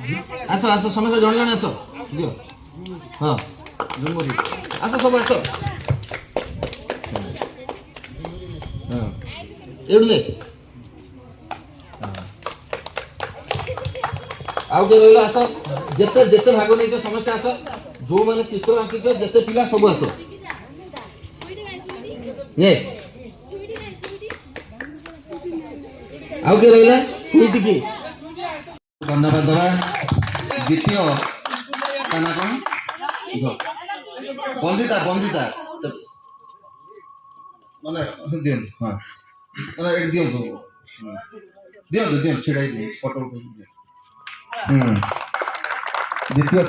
आस आस समस्त जन जन आस दियो हाँ झुमुरी आस सब आस हाँ एडुले आउ के रहिलो आस जेते जेते भाग नै समस्त आस जो माने चित्र आंकी जेते पिला सब आस ये आउ के रहिला सुईटी की धन्यवाद दवा द्वितीय काना कौन बंदिता बंदिता माने दियंतु हां माने एडी दियंतु दियंतु दियंतु छिड़ाई दियंतु फोटो द्वितीय